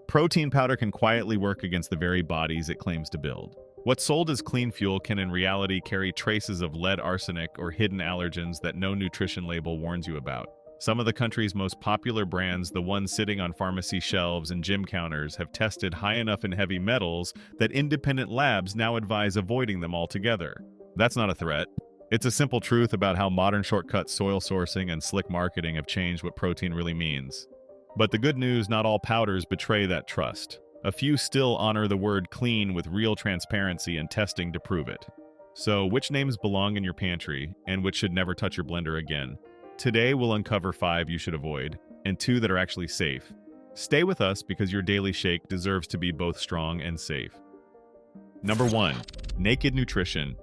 Protein powder can quietly work against the very bodies it claims to build. What's sold as clean fuel can in reality carry traces of lead, arsenic, or hidden allergens that no nutrition label warns you about. Some of the country's most popular brands, the ones sitting on pharmacy shelves and gym counters, have tested high enough in heavy metals that independent labs now advise avoiding them altogether. That's not a threat. It's a simple truth about how modern shortcut soil sourcing and slick marketing have changed what protein really means. But the good news, not all powders betray that trust. A few still honor the word clean with real transparency and testing to prove it. So, which names belong in your pantry, and which should never touch your blender again? Today, we'll uncover 5 you should avoid, and 2 that are actually safe. Stay with us because your daily shake deserves to be both strong and safe. Number 1. Naked Nutrition.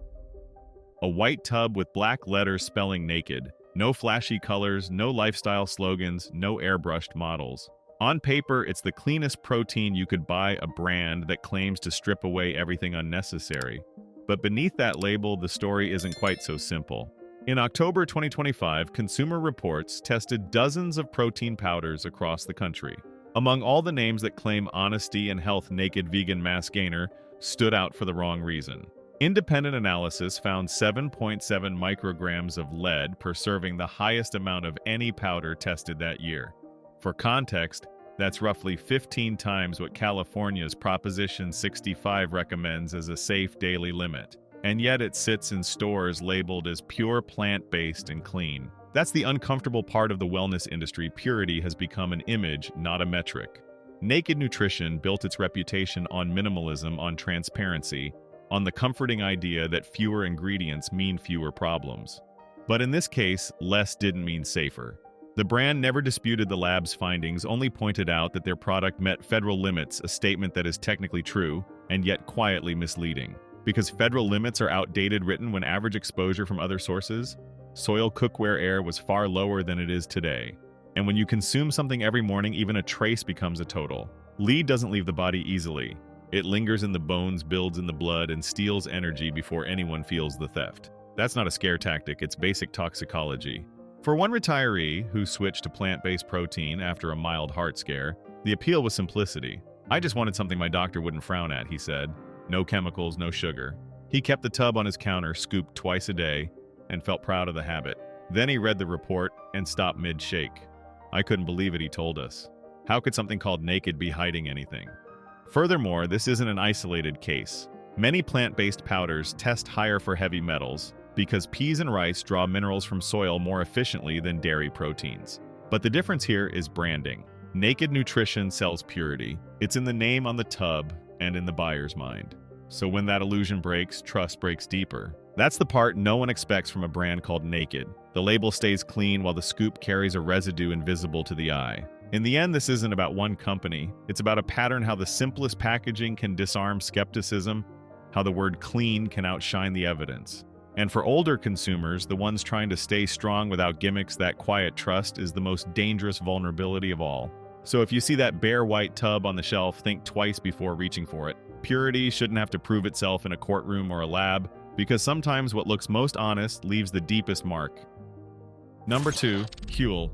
A white tub with black letters spelling naked. No flashy colors, no lifestyle slogans, no airbrushed models. On paper, it's the cleanest protein you could buy, a brand that claims to strip away everything unnecessary. But beneath that label, the story isn't quite so simple. In October 2025, Consumer Reports tested dozens of protein powders across the country. Among all the names that claim honesty and health, Naked Vegan Mass Gainer stood out for the wrong reason. Independent analysis found 7.7 micrograms of lead per serving, the highest amount of any powder tested that year. For context, that's roughly 15 times what California's Proposition 65 recommends as a safe daily limit. And yet it sits in stores labeled as pure plant-based and clean. That's the uncomfortable part of the wellness industry. Purity has become an image, not a metric. Naked Nutrition built its reputation on minimalism, on transparency, on the comforting idea that fewer ingredients mean fewer problems. But in this case, less didn't mean safer. The brand never disputed the lab's findings, only pointed out that their product met federal limits, a statement that is technically true, and yet quietly misleading. Because federal limits are outdated, written when average exposure from other sources, soil cookware air was far lower than it is today. And when you consume something every morning, even a trace becomes a total. Lead doesn't leave the body easily. It lingers in the bones, builds in the blood, and steals energy before anyone feels the theft. That's not a scare tactic, it's basic toxicology. For one retiree who switched to plant-based protein after a mild heart scare, the appeal was simplicity. "I just wanted something my doctor wouldn't frown at," he said. No chemicals, no sugar. He kept the tub on his counter, scooped twice a day, and felt proud of the habit. Then he read the report and stopped mid-shake. "I couldn't believe it," he told us. How could something called Naked be hiding anything? Furthermore, this isn't an isolated case. Many plant-based powders test higher for heavy metals because peas and rice draw minerals from soil more efficiently than dairy proteins. But the difference here is branding. Naked Nutrition sells purity. It's in the name on the tub and in the buyer's mind. So when that illusion breaks, trust breaks deeper. That's the part no one expects from a brand called Naked. The label stays clean while the scoop carries a residue invisible to the eye. In the end, this isn't about one company. It's about a pattern, how the simplest packaging can disarm skepticism, how the word clean can outshine the evidence. And for older consumers, the ones trying to stay strong without gimmicks, that quiet trust is the most dangerous vulnerability of all. So if you see that bare white tub on the shelf, think twice before reaching for it. Purity shouldn't have to prove itself in a courtroom or a lab, because sometimes what looks most honest leaves the deepest mark. Number 2, Huel.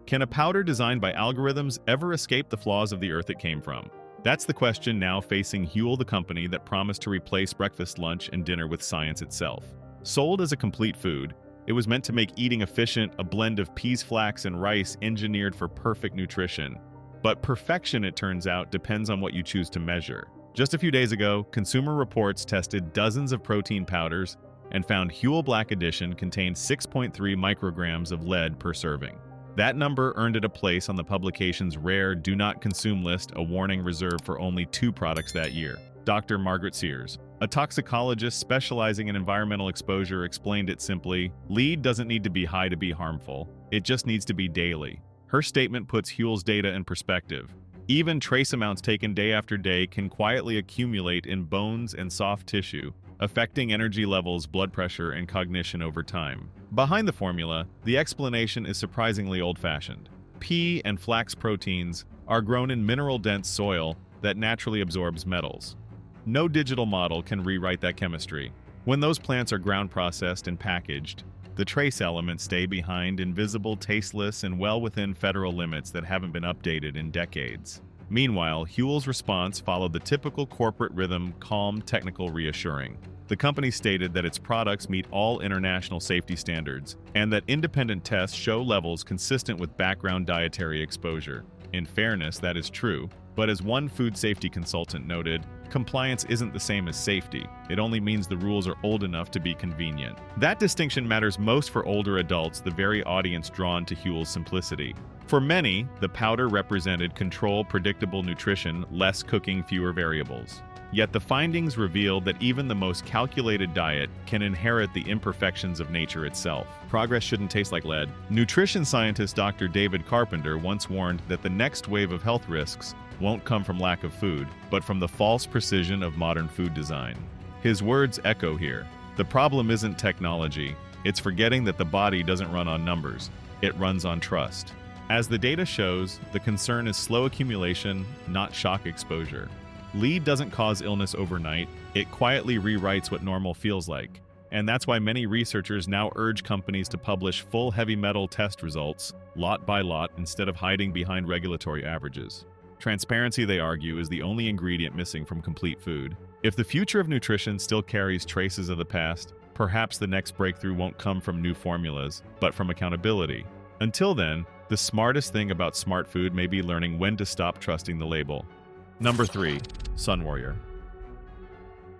Can a powder designed by algorithms ever escape the flaws of the earth it came from? That's the question now facing Huel, the company that promised to replace breakfast, lunch, and dinner with science itself. Sold as a complete food, it was meant to make eating efficient, a blend of peas, flax, and rice engineered for perfect nutrition. But perfection, it turns out, depends on what you choose to measure. Just a few days ago, Consumer Reports tested dozens of protein powders and found Huel Black Edition contained 6.3 micrograms of lead per serving. That number earned it a place on the publication's rare Do Not Consume list, a warning reserved for only 2 products that year. Dr. Margaret Sears, a toxicologist specializing in environmental exposure, explained it simply: lead doesn't need to be high to be harmful. It just needs to be daily. Her statement puts Huel's data in perspective. Even trace amounts taken day after day can quietly accumulate in bones and soft tissue, affecting energy levels, blood pressure, and cognition over time. Behind the formula, the explanation is surprisingly old-fashioned. Pea and flax proteins are grown in mineral-dense soil that naturally absorbs metals. No digital model can rewrite that chemistry. When those plants are ground processed and packaged, The trace elements stay behind, invisible, tasteless, and well within federal limits that haven't been updated in decades. Meanwhile, Huel's response followed the typical corporate rhythm: calm, technical, reassuring. The company stated that its products meet all international safety standards and that independent tests show levels consistent with background dietary exposure. In fairness, that is true, but as one food safety consultant noted, compliance isn't the same as safety. It only means the rules are old enough to be convenient. That distinction matters most for older adults, the very audience drawn to Huel's simplicity. For many, the powder represented control, predictable nutrition, less cooking, fewer variables. Yet the findings revealed that even the most calculated diet can inherit the imperfections of nature itself. Progress shouldn't taste like lead. Nutrition scientist Dr. David Carpenter once warned that the next wave of health risks won't come from lack of food, but from the false precision of modern food design. His words echo here. The problem isn't technology. It's forgetting that the body doesn't run on numbers. It runs on trust. As the data shows, the concern is slow accumulation, not shock exposure. Lead doesn't cause illness overnight. It quietly rewrites what normal feels like. And that's why many researchers now urge companies to publish full heavy metal test results, lot by lot, instead of hiding behind regulatory averages. Transparency, they argue, is the only ingredient missing from complete food. If the future of nutrition still carries traces of the past, perhaps the next breakthrough won't come from new formulas, but from accountability. Until then, the smartest thing about smart food may be learning when to stop trusting the label. Number 3. Sun Warrior.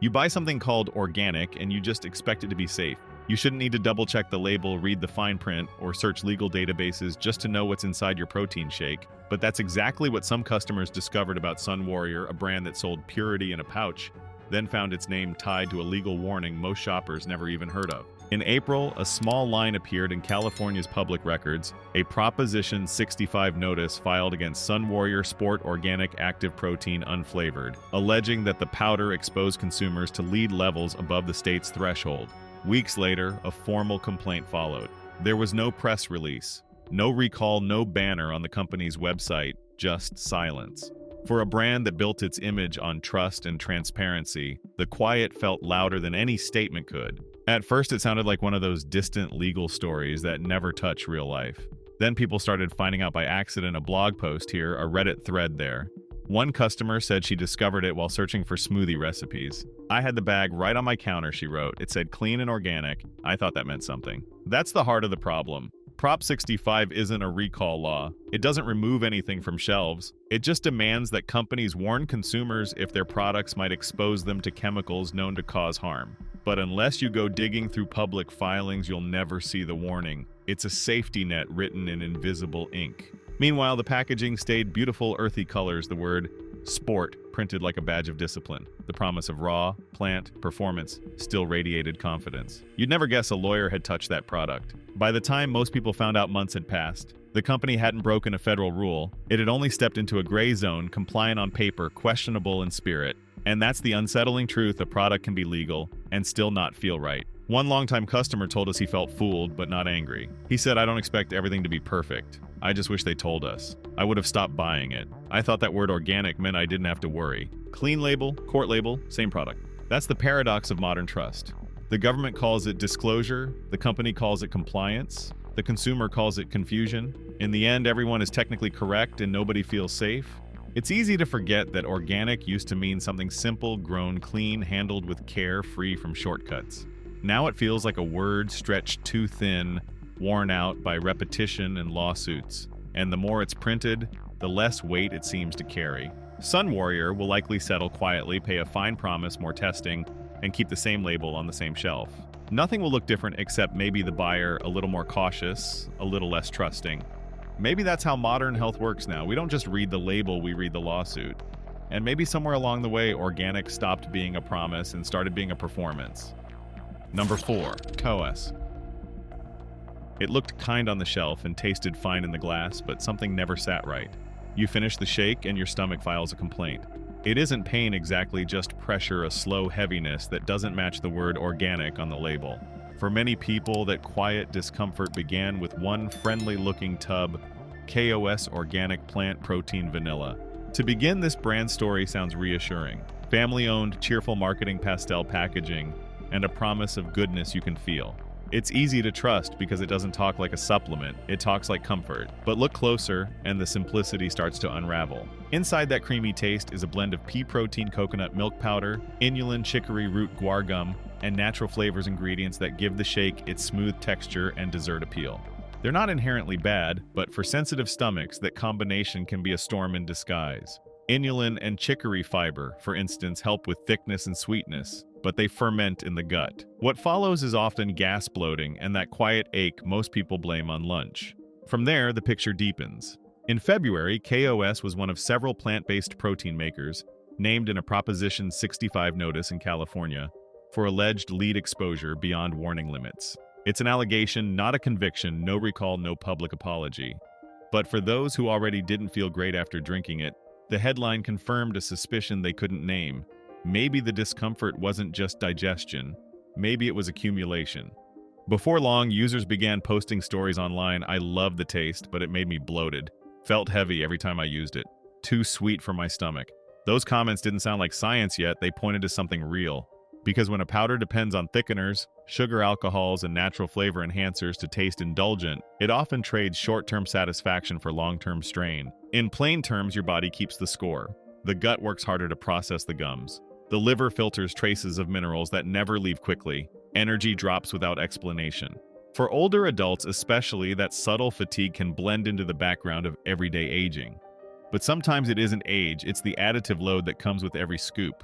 You buy something called organic and you just expect it to be safe. You shouldn't need to double-check the label, read the fine print, or search legal databases just to know what's inside your protein shake. But that's exactly what some customers discovered about Sun Warrior, a brand that sold purity in a pouch, then found its name tied to a legal warning most shoppers never even heard of. In April, a small line appeared in California's public records, a Proposition 65 notice filed against Sun Warrior Sport Organic Active Protein Unflavored, alleging that the powder exposed consumers to lead levels above the state's threshold. Weeks later, a formal complaint followed. There was no press release, no recall, no banner on the company's website, just silence. For a brand that built its image on trust and transparency, the quiet felt louder than any statement could. At first, it sounded like one of those distant legal stories that never touch real life. Then people started finding out by accident, a blog post here, a Reddit thread there. One customer said she discovered it while searching for smoothie recipes. I had the bag right on my counter, she wrote. It said clean and organic. I thought that meant something. That's the heart of the problem. Prop 65 isn't a recall law. It doesn't remove anything from shelves. It just demands that companies warn consumers if their products might expose them to chemicals known to cause harm. But unless you go digging through public filings, you'll never see the warning. It's a safety net written in invisible ink. Meanwhile, the packaging stayed beautiful earthy colors, the word sport printed like a badge of discipline. The promise of raw, plant, performance still radiated confidence. You'd never guess a lawyer had touched that product. By the time most people found out, months had passed. The company hadn't broken a federal rule. It had only stepped into a gray zone, compliant on paper, questionable in spirit. And that's the unsettling truth: a product can be legal and still not feel right. One longtime customer told us he felt fooled but not angry. He said, "I don't expect everything to be perfect. I just wish they told us. I would have stopped buying it. I thought that word organic meant I didn't have to worry. Clean label, court label, same product." That's the paradox of modern trust. The government calls it disclosure, the company calls it compliance, the consumer calls it confusion. In the end, everyone is technically correct and nobody feels safe. It's easy to forget that organic used to mean something simple, grown clean, handled with care, free from shortcuts. Now it feels like a word stretched too thin, worn out by repetition and lawsuits. And the more it's printed, the less weight it seems to carry. Sun Warrior will likely settle quietly, pay a fine promise, more testing, and keep the same label on the same shelf. Nothing will look different except maybe the buyer a little more cautious, a little less trusting. Maybe that's how modern health works now. We don't just read the label, we read the lawsuit. And maybe somewhere along the way, organic stopped being a promise and started being a performance. Number 4, Coas. It looked kind on the shelf and tasted fine in the glass, but something never sat right. You finish the shake and your stomach files a complaint. It isn't pain exactly, just pressure, a slow heaviness that doesn't match the word organic on the label. For many people, that quiet discomfort began with one friendly-looking tub, KOS Organic Plant Protein Vanilla. To begin, this brand story sounds reassuring. Family-owned, cheerful marketing, pastel packaging, and a promise of goodness you can feel. It's easy to trust because it doesn't talk like a supplement, it talks like comfort. But look closer, and the simplicity starts to unravel. Inside that creamy taste is a blend of pea protein coconut milk powder, inulin chicory root guar gum, and natural flavors ingredients that give the shake its smooth texture and dessert appeal. They're not inherently bad, but for sensitive stomachs, that combination can be a storm in disguise. Inulin and chicory fiber, for instance, help with thickness and sweetness, but they ferment in the gut. What follows is often gas bloating and that quiet ache most people blame on lunch. From there, the picture deepens. In February, KOS was one of several plant-based protein makers, named in a Proposition 65 notice in California, for alleged lead exposure beyond warning limits. It's an allegation, not a conviction, no recall, no public apology. But for those who already didn't feel great after drinking it, the headline confirmed a suspicion they couldn't name. Maybe the discomfort wasn't just digestion, maybe it was accumulation. Before long, users began posting stories online. I loved the taste, but it made me bloated. Felt heavy every time I used it. Too sweet for my stomach. Those comments didn't sound like science yet, they pointed to something real. Because when a powder depends on thickeners, sugar alcohols, and natural flavor enhancers to taste indulgent, it often trades short-term satisfaction for long-term strain. In plain terms, your body keeps the score. The gut works harder to process the gums. The liver filters traces of minerals that never leave quickly. Energy drops without explanation. For older adults especially, that subtle fatigue can blend into the background of everyday aging. But sometimes it isn't age, it's the additive load that comes with every scoop.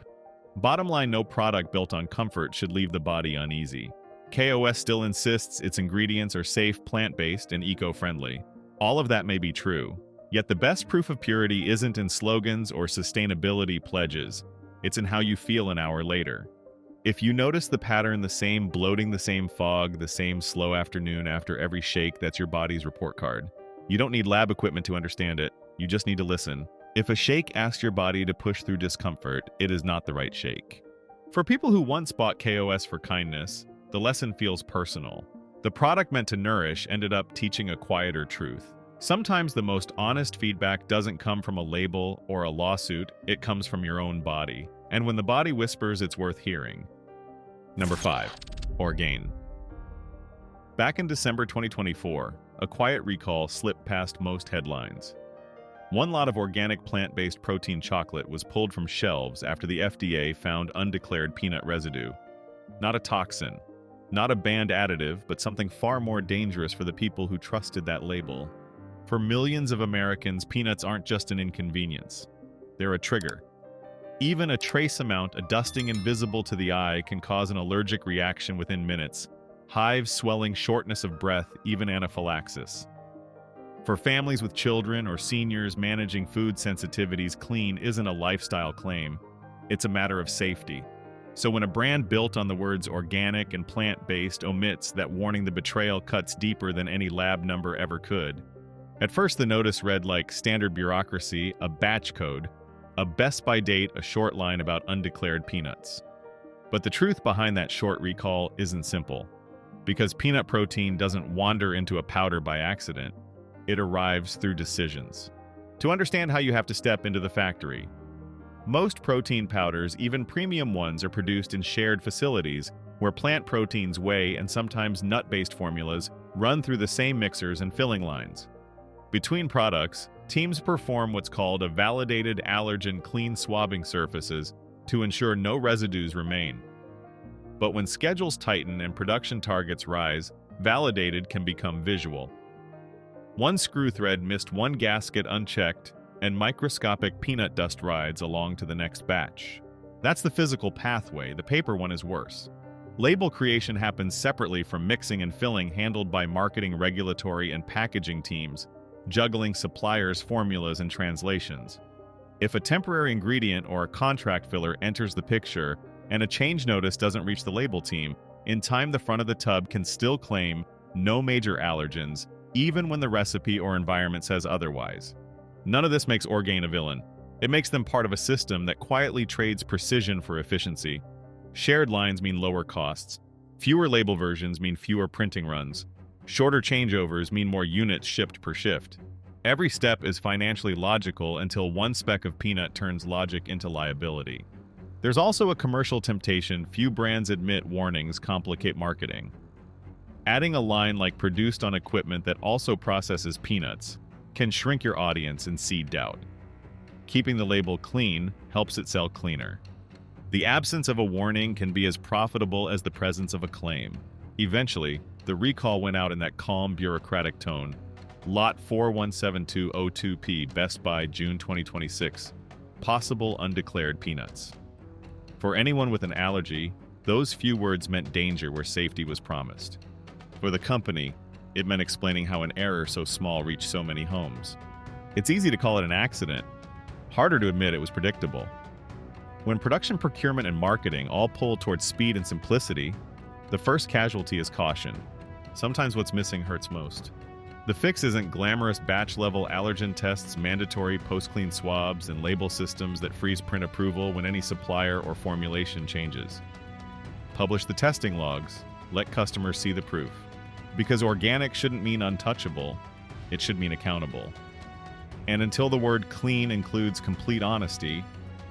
Bottom line, no product built on comfort should leave the body uneasy. KOS still insists its ingredients are safe, plant-based, and eco-friendly. All of that may be true, yet the best proof of purity isn't in slogans or sustainability pledges. It's in how you feel an hour later. If you notice the pattern, the same bloating, the same fog, the same slow afternoon after every shake, that's your body's report card. You don't need lab equipment to understand it, you just need to listen. If a shake asks your body to push through discomfort, it is not the right shake. For people who once bought KOS for kindness, the lesson feels personal. The product meant to nourish ended up teaching a quieter truth. Sometimes the most honest feedback doesn't come from a label or a lawsuit, it comes from your own body. And when the body whispers, it's worth hearing. Number 5. Orgain. Back in December 2024, a quiet recall slipped past most headlines. One lot of organic plant-based protein chocolate was pulled from shelves after the FDA found undeclared peanut residue. Not a toxin, not a banned additive, but something far more dangerous for the people who trusted that label. For millions of Americans, peanuts aren't just an inconvenience. They're a trigger. Even a trace amount, a dusting invisible to the eye, can cause an allergic reaction within minutes. Hives, swelling, shortness of breath, even anaphylaxis. For families with children or seniors, managing food sensitivities clean isn't a lifestyle claim. It's a matter of safety. So when a brand built on the words organic and plant-based omits that warning, the betrayal cuts deeper than any lab number ever could. At first, the notice read like standard bureaucracy, a batch code, a best-by date, a short line about undeclared peanuts. But the truth behind that short recall isn't simple. Because peanut protein doesn't wander into a powder by accident. It arrives through decisions. To understand how, you have to step into the factory. Most protein powders, even premium ones, are produced in shared facilities where plant proteins, whey, and sometimes nut-based formulas run through the same mixers and filling lines. Between products, teams perform what's called a validated allergen clean swabbing surfaces to ensure no residues remain. But when schedules tighten and production targets rise, validated can become visual. One screw thread missed one gasket unchecked, and microscopic peanut dust rides along to the next batch. That's the physical pathway. The paper one is worse. Label creation happens separately from mixing and filling, handled by marketing, regulatory, and packaging teams, juggling suppliers, formulas, and translations. If a temporary ingredient or a contract filler enters the picture and a change notice doesn't reach the label team, in time the front of the tub can still claim no major allergens, even when the recipe or environment says otherwise. None of this makes Orgain a villain. It makes them part of a system that quietly trades precision for efficiency. Shared lines mean lower costs. Fewer label versions mean fewer printing runs. Shorter changeovers mean more units shipped per shift. Every step is financially logical until one speck of peanut turns logic into liability. There's also a commercial temptation. Few brands admit warnings complicate marketing. Adding a line like produced on equipment that also processes peanuts can shrink your audience and seed doubt. Keeping the label clean helps it sell cleaner. The absence of a warning can be as profitable as the presence of a claim. Eventually, the recall went out in that calm, bureaucratic tone. Lot 417202P, Best Buy, June 2026. Possible undeclared peanuts. For anyone with an allergy, those few words meant danger where safety was promised. For the company, it meant explaining how an error so small reached so many homes. It's easy to call it an accident. Harder to admit it was predictable. When production, procurement, and marketing all pull towards speed and simplicity, the first casualty is caution. Sometimes what's missing hurts most. The fix isn't glamorous batch-level allergen tests, mandatory post-clean swabs, and label systems that freeze print approval when any supplier or formulation changes. Publish the testing logs. Let customers see the proof. Because organic shouldn't mean untouchable, it should mean accountable. And until the word clean includes complete honesty,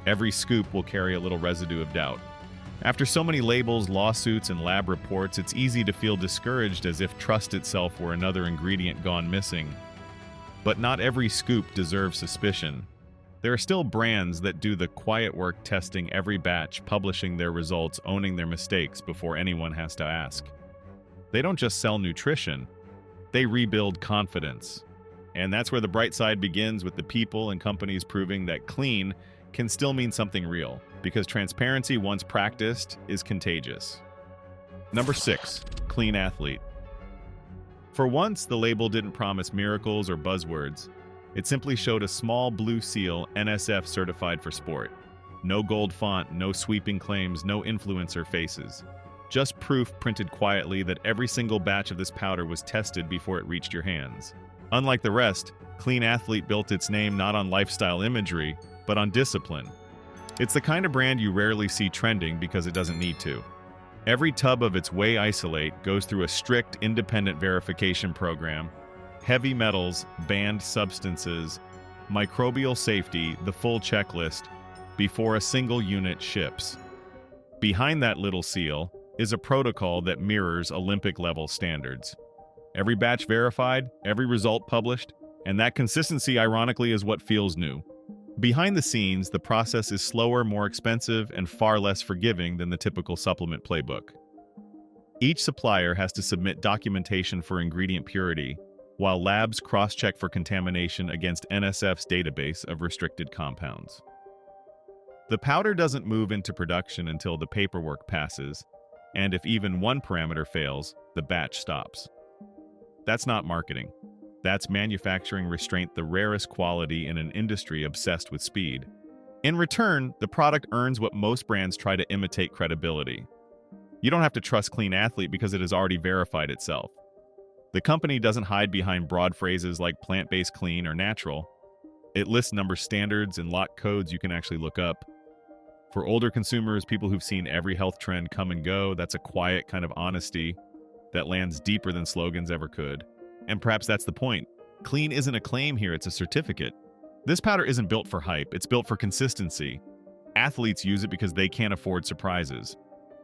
every scoop will carry a little residue of doubt. After so many labels, lawsuits, and lab reports, it's easy to feel discouraged, as if trust itself were another ingredient gone missing. But not every scoop deserves suspicion. There are still brands that do the quiet work, testing every batch, publishing their results, owning their mistakes before anyone has to ask. They don't just sell nutrition, they rebuild confidence. And that's where the bright side begins, with the people and companies proving that clean can still mean something real, because transparency, once practiced, is contagious. Number 6, clean athlete. For once, the label didn't promise miracles or buzzwords. It simply showed a small blue seal, NSF certified for sport. No gold font, no sweeping claims, no influencer faces. Just proof printed quietly that every single batch of this powder was tested before it reached your hands. Unlike the rest, Clean Athlete built its name not on lifestyle imagery, but on discipline. It's the kind of brand you rarely see trending because it doesn't need to. Every tub of its whey isolate goes through a strict independent verification program. Heavy metals, banned substances, microbial safety, the full checklist, before a single unit ships. Behind that little seal is a protocol that mirrors Olympic-level standards. Every batch verified, every result published, and that consistency, ironically, is what feels new. Behind the scenes, the process is slower, more expensive, and far less forgiving than the typical supplement playbook. Each supplier has to submit documentation for ingredient purity, while labs cross-check for contamination against NSF's database of restricted compounds. The powder doesn't move into production until the paperwork passes, and if even one parameter fails, the batch stops. That's not marketing. That's manufacturing restraint, the rarest quality in an industry obsessed with speed. In return, the product earns what most brands try to imitate: credibility. You don't have to trust Clean Athlete because it has already verified itself. The company doesn't hide behind broad phrases like plant-based, clean, or natural. It lists number standards and lot codes you can actually look up. For older consumers, people who've seen every health trend come and go, that's a quiet kind of honesty that lands deeper than slogans ever could. And perhaps that's the point. Clean isn't a claim here, it's a certificate. This powder isn't built for hype, it's built for consistency. Athletes use it because they can't afford surprises.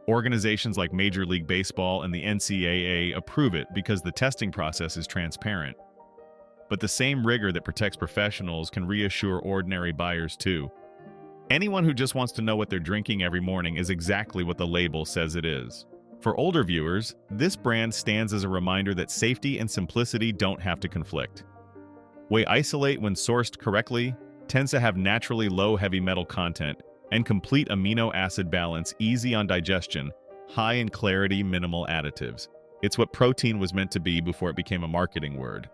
Organizations like Major League Baseball and the NCAA approve it because the testing process is transparent. But the same rigor that protects professionals can reassure ordinary buyers too. Anyone who just wants to know what they're drinking every morning is exactly what the label says it is. For older viewers, this brand stands as a reminder that safety and simplicity don't have to conflict. Whey isolate, when sourced correctly, tends to have naturally low heavy metal content and complete amino acid balance, easy on digestion, high in clarity, minimal additives. It's what protein was meant to be before it became a marketing word.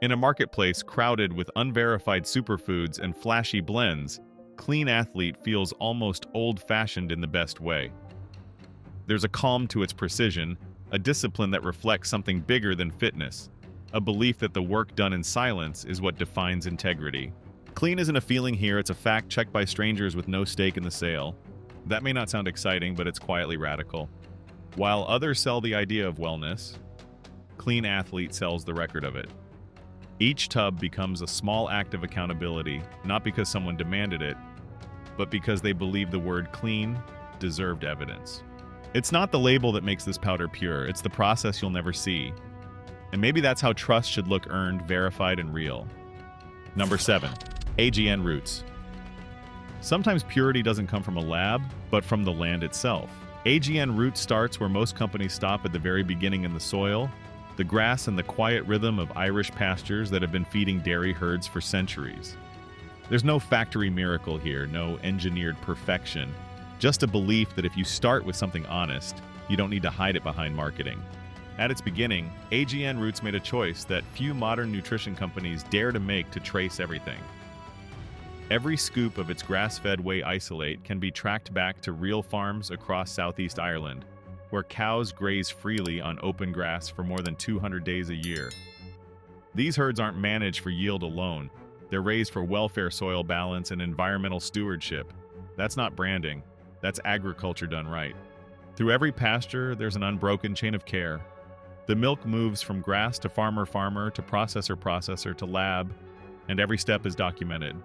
In a marketplace crowded with unverified superfoods and flashy blends, Clean Athlete feels almost old-fashioned in the best way. There's a calm to its precision, a discipline that reflects something bigger than fitness, a belief that the work done in silence is what defines integrity. Clean isn't a feeling here, it's a fact checked by strangers with no stake in the sale. That may not sound exciting, but it's quietly radical. While others sell the idea of wellness, Clean Athlete sells the record of it. Each tub becomes a small act of accountability, not because someone demanded it, but because they believe the word clean deserved evidence. It's not the label that makes this powder pure, it's the process you'll never see. And maybe that's how trust should look: earned, verified, and real. Number 7. AGN roots. Sometimes purity doesn't come from a lab, but from the land itself. AGN root starts where most companies stop, at the very beginning, in the soil, the grass, and the quiet rhythm of Irish pastures that have been feeding dairy herds for centuries. There's no factory miracle here, no engineered perfection, just a belief that if you start with something honest, you don't need to hide it behind marketing. At its beginning, AGN Roots made a choice that few modern nutrition companies dare to make: to trace everything. Every scoop of its grass-fed whey isolate can be tracked back to real farms across Southeast Ireland, where cows graze freely on open grass for more than 200 days a year. These herds aren't managed for yield alone. They're raised for welfare, soil balance, and environmental stewardship. That's not branding. That's agriculture done right. Through every pasture, there's an unbroken chain of care. The milk moves from grass to farmer to processor to lab, and every step is documented.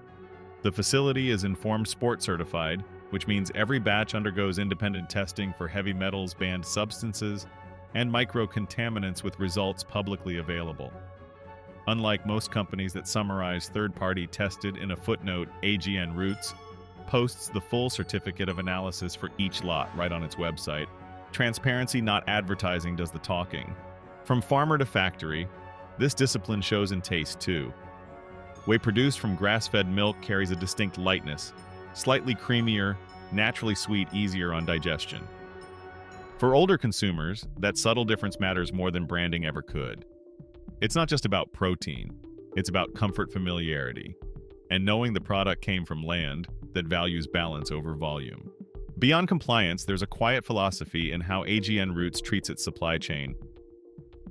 The facility is Informed Sport certified, which means every batch undergoes independent testing for heavy metals, banned substances, and microcontaminants, with results publicly available. Unlike most companies that summarize third-party tested in a footnote, AGN Roots posts the full certificate of analysis for each lot right on its website. Transparency, not advertising, does the talking. From farmer to factory, this discipline shows in taste too. Whey produced from grass-fed milk carries a distinct lightness, slightly creamier, naturally sweet, easier on digestion. For older consumers, that subtle difference matters more than branding ever could. It's not just about protein, it's about comfort, familiarity, and knowing the product came from land that values balance over volume. Beyond compliance, there's a quiet philosophy in how AGN Roots treats its supply chain.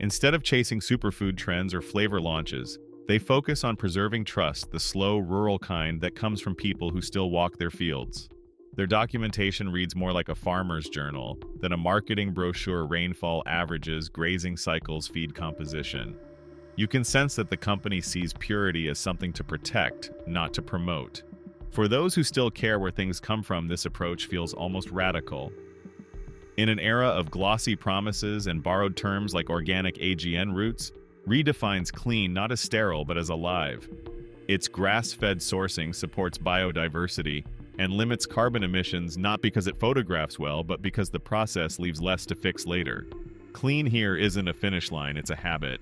Instead of chasing superfood trends or flavor launches, they focus on preserving trust, the slow, rural kind that comes from people who still walk their fields. Their documentation reads more like a farmer's journal than a marketing brochure: rainfall averages, grazing cycles, feed composition. You can sense that the company sees purity as something to protect, not to promote. For those who still care where things come from, this approach feels almost radical. In an era of glossy promises and borrowed terms like organic, AGN Roots redefines clean not as sterile but as alive. Its grass-fed sourcing supports biodiversity and limits carbon emissions, not because it photographs well, but because the process leaves less to fix later. Clean here isn't a finish line, it's a habit.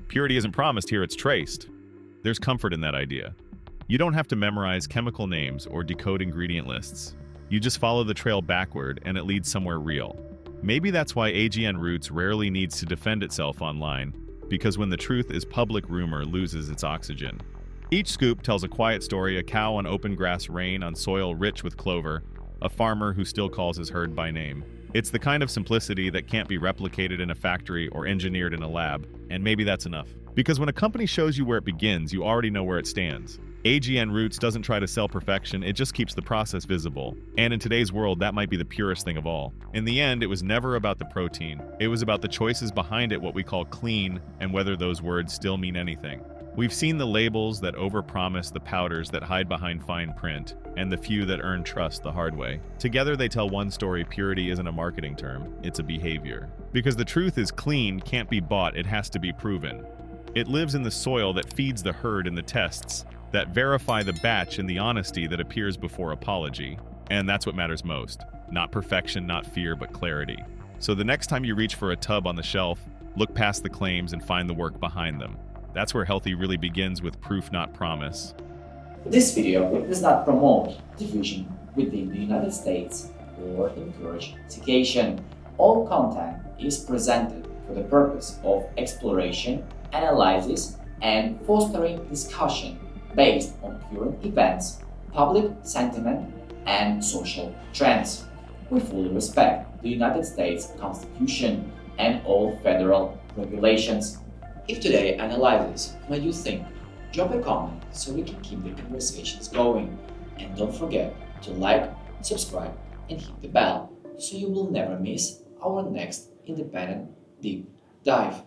Purity isn't promised here, it's traced. There's comfort in that idea. You don't have to memorize chemical names or decode ingredient lists. You just follow the trail backward and it leads somewhere real. Maybe that's why AGN Roots rarely needs to defend itself online, because when the truth is public, rumor loses its oxygen. Each scoop tells a quiet story: a cow on open grass, rain on soil rich with clover, a farmer who still calls his herd by name. It's the kind of simplicity that can't be replicated in a factory or engineered in a lab, and maybe that's enough. Because when a company shows you where it begins, you already know where it stands. AGN Roots doesn't try to sell perfection, it just keeps the process visible. And in today's world, that might be the purest thing of all. In the end, it was never about the protein. It was about the choices behind it, what we call clean, and whether those words still mean anything. We've seen the labels that overpromise, the powders that hide behind fine print, and the few that earn trust the hard way. Together they tell one story: purity isn't a marketing term, it's a behavior. Because the truth is clean can't be bought, it has to be proven. It lives in the soil that feeds the herd, in the tests that verify the batch, and the honesty that appears before apology. And that's what matters most. Not perfection, not fear, but clarity. So the next time you reach for a tub on the shelf, look past the claims and find the work behind them. That's where healthy really begins, with proof, not promise. This video does not promote division within the United States or encourage segregation. All content is presented for the purpose of exploration, analysis, and fostering discussion based on current events, public sentiment, and social trends. We fully respect the United States Constitution and all federal regulations. If today analyzes made you think, drop a comment so we can keep the conversations going. And don't forget to like, subscribe, and hit the bell so you will never miss our next independent deep dive.